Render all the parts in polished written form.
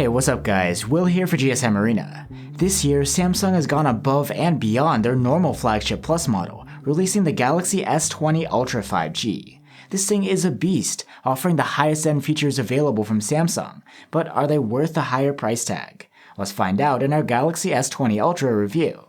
Hey, what's up guys, Will here for GSM Arena. This year, Samsung has gone above and beyond their normal flagship Plus model, releasing the Galaxy S20 Ultra 5G. This thing is a beast, offering the highest end features available from Samsung, but are they worth the higher price tag? Let's find out in our Galaxy S20 Ultra review.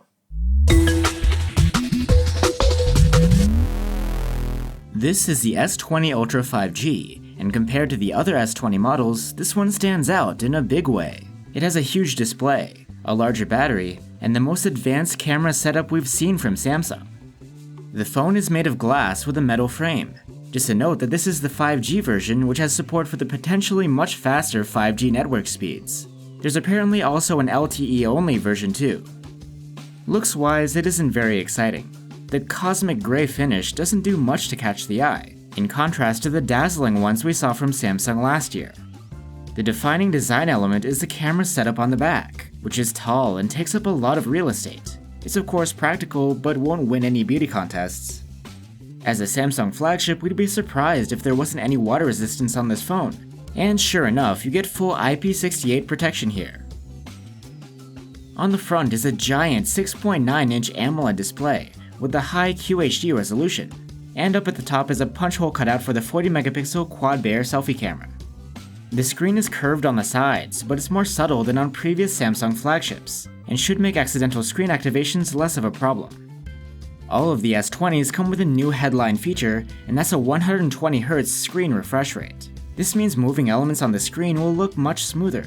This is the S20 Ultra 5G, and compared to the other S20 models, this one stands out in a big way. It has a huge display, a larger battery, and the most advanced camera setup we've seen from Samsung. The phone is made of glass with a metal frame. Just a note that this is the 5G version, which has support for the potentially much faster 5G network speeds. There's apparently also an LTE-only version too. Looks-wise, it isn't very exciting. The cosmic gray finish doesn't do much to catch the eye, in contrast to the dazzling ones we saw from Samsung last year. The defining design element is the camera setup on the back, which is tall and takes up a lot of real estate. It's of course practical, but won't win any beauty contests. As a Samsung flagship, we'd be surprised if there wasn't any water resistance on this phone, and sure enough, you get full IP68 protection here. On the front is a giant 6.9-inch AMOLED display with a high QHD resolution, and up at the top is a punch hole cut out for the 40-megapixel quad-Bayer selfie camera. The screen is curved on the sides, but it's more subtle than on previous Samsung flagships, and should make accidental screen activations less of a problem. All of the S20s come with a new headline feature, and that's a 120Hz screen refresh rate. This means moving elements on the screen will look much smoother.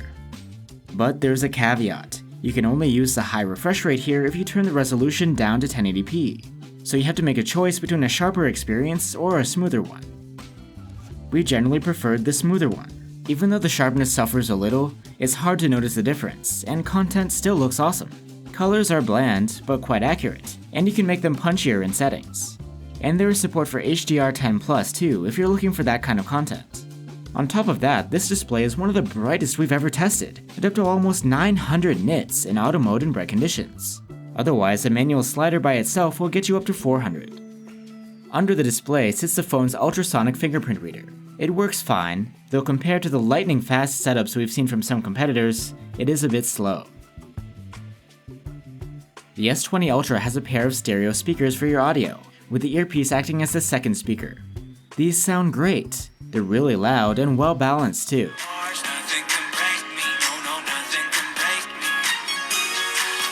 But there's a caveat. You can only use the high refresh rate here if you turn the resolution down to 1080p, so you have to make a choice between a sharper experience or a smoother one. We generally preferred the smoother one. Even though the sharpness suffers a little, it's hard to notice the difference, and content still looks awesome. Colors are bland, but quite accurate, and you can make them punchier in settings. And there is support for HDR10+ too if you're looking for that kind of content. On top of that, this display is one of the brightest we've ever tested, at up to almost 900 nits in auto mode and bright conditions. Otherwise, a manual slider by itself will get you up to 400. Under the display sits the phone's ultrasonic fingerprint reader. It works fine, though compared to the lightning-fast setups we've seen from some competitors, it is a bit slow. The S20 Ultra has a pair of stereo speakers for your audio, with the earpiece acting as the second speaker. These sound great. They're really loud and well balanced too.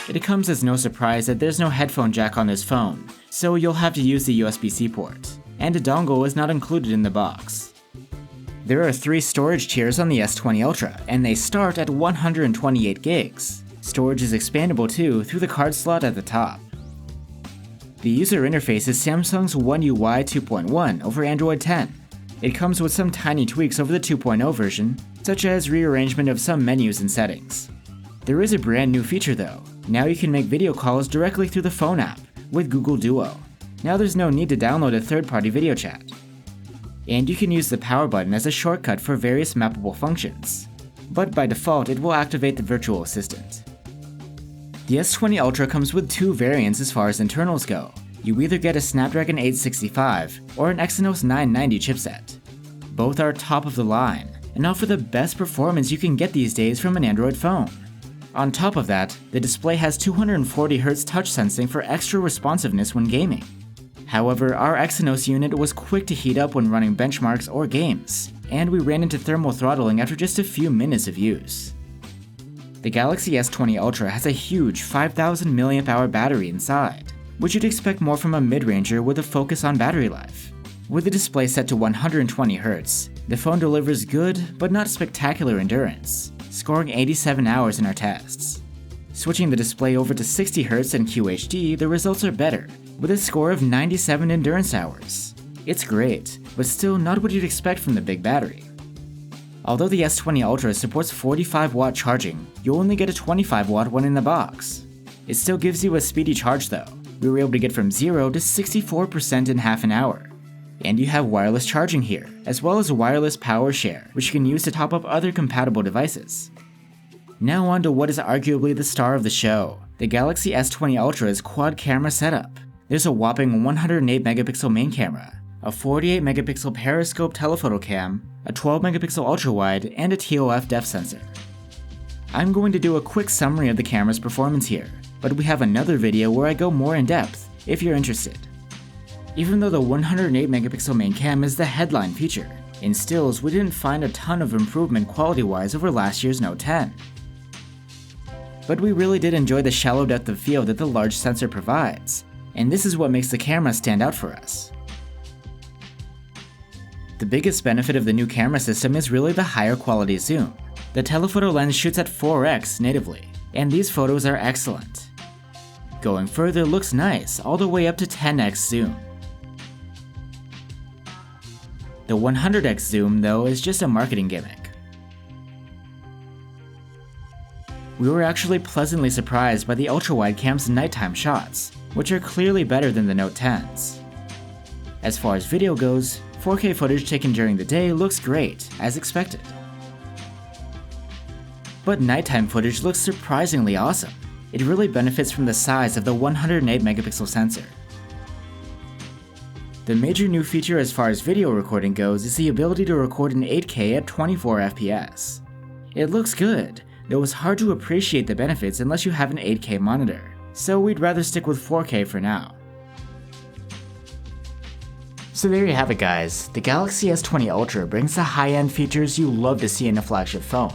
It comes as no surprise that there's no headphone jack on this phone, so you'll have to use the USB-C port, and a dongle is not included in the box. There are 3 storage tiers on the S20 Ultra, and they start at 128 gigs. Storage is expandable too through the card slot at the top. The user interface is Samsung's One UI 2.1 over Android 10. It comes with some tiny tweaks over the 2.0 version, such as rearrangement of some menus and settings. There is a brand new feature though. Now you can make video calls directly through the phone app with Google Duo. Now there's no need to download a third-party video chat. And you can use the power button as a shortcut for various mappable functions. But by default, it will activate the virtual assistant. The S20 Ultra comes with 2 variants as far as internals go. You either get a Snapdragon 865 or an Exynos 990 chipset. Both are top of the line and offer the best performance you can get these days from an Android phone. On top of that, the display has 240Hz touch sensing for extra responsiveness when gaming. However, our Exynos unit was quick to heat up when running benchmarks or games, and we ran into thermal throttling after just a few minutes of use. The Galaxy S20 Ultra has a huge 5000 mAh battery inside, which you'd expect more from a mid-ranger with a focus on battery life. With the display set to 120Hz, the phone delivers good but not spectacular endurance, scoring 87 hours in our tests. Switching the display over to 60Hz and QHD, the results are better, with a score of 97 endurance hours. It's great, but still not what you'd expect from the big battery. Although the S20 Ultra supports 45-watt charging, you'll only get a 25-watt one in the box. It still gives you a speedy charge though. We were able to get from 0 to 64% in half an hour. And you have wireless charging here, as well as wireless power share, which you can use to top up other compatible devices. Now on to what is arguably the star of the show, the Galaxy S20 Ultra's quad camera setup. There's a whopping 108 megapixel main camera, a 48 megapixel periscope telephoto cam, a 12 megapixel ultra-wide, and a TOF depth sensor. I'm going to do a quick summary of the camera's performance here, but we have another video where I go more in depth, if you're interested. Even though the 108 megapixel main cam is the headline feature, in stills we didn't find a ton of improvement quality-wise over last year's Note 10. But we really did enjoy the shallow depth of field that the large sensor provides, and this is what makes the camera stand out for us. The biggest benefit of the new camera system is really the higher quality zoom. The telephoto lens shoots at 4x natively, and these photos are excellent. Going further looks nice, all the way up to 10x zoom. The 100x zoom, though, is just a marketing gimmick. We were actually pleasantly surprised by the ultra-wide cam's nighttime shots, which are clearly better than the Note 10's. As far as video goes, 4K footage taken during the day looks great, as expected. But nighttime footage looks surprisingly awesome. It really benefits from the size of the 108 megapixel sensor. The major new feature as far as video recording goes is the ability to record in 8K at 24 FPS. It looks good, though it's hard to appreciate the benefits unless you have an 8K monitor, so we'd rather stick with 4K for now. So there you have it guys, the Galaxy S20 Ultra brings the high-end features you love to see in a flagship phone.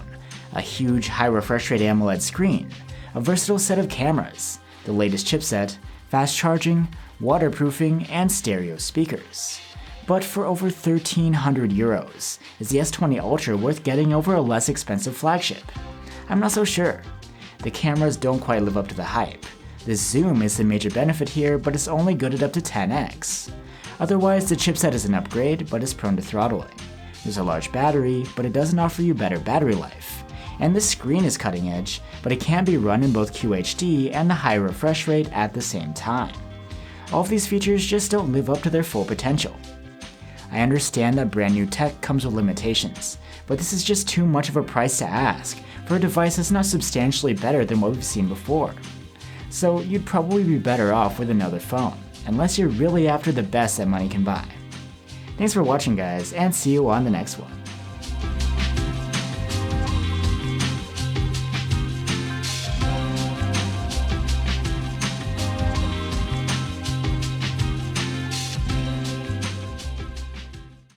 A huge high refresh rate AMOLED screen, a versatile set of cameras, the latest chipset, fast charging, waterproofing, and stereo speakers. But for over 1,300 euros, is the S20 Ultra worth getting over a less expensive flagship? I'm not so sure. The cameras don't quite live up to the hype. The zoom is the major benefit here, but it's only good at up to 10x. Otherwise, the chipset is an upgrade, but is prone to throttling. There's a large battery, but it doesn't offer you better battery life. And the screen is cutting edge, but it can be run in both QHD and the high refresh rate at the same time. All of these features just don't live up to their full potential. I understand that brand new tech comes with limitations, but this is just too much of a price to ask for a device that's not substantially better than what we've seen before. So you'd probably be better off with another phone, unless you're really after the best that money can buy. Thanks for watching guys, and see you on the next one.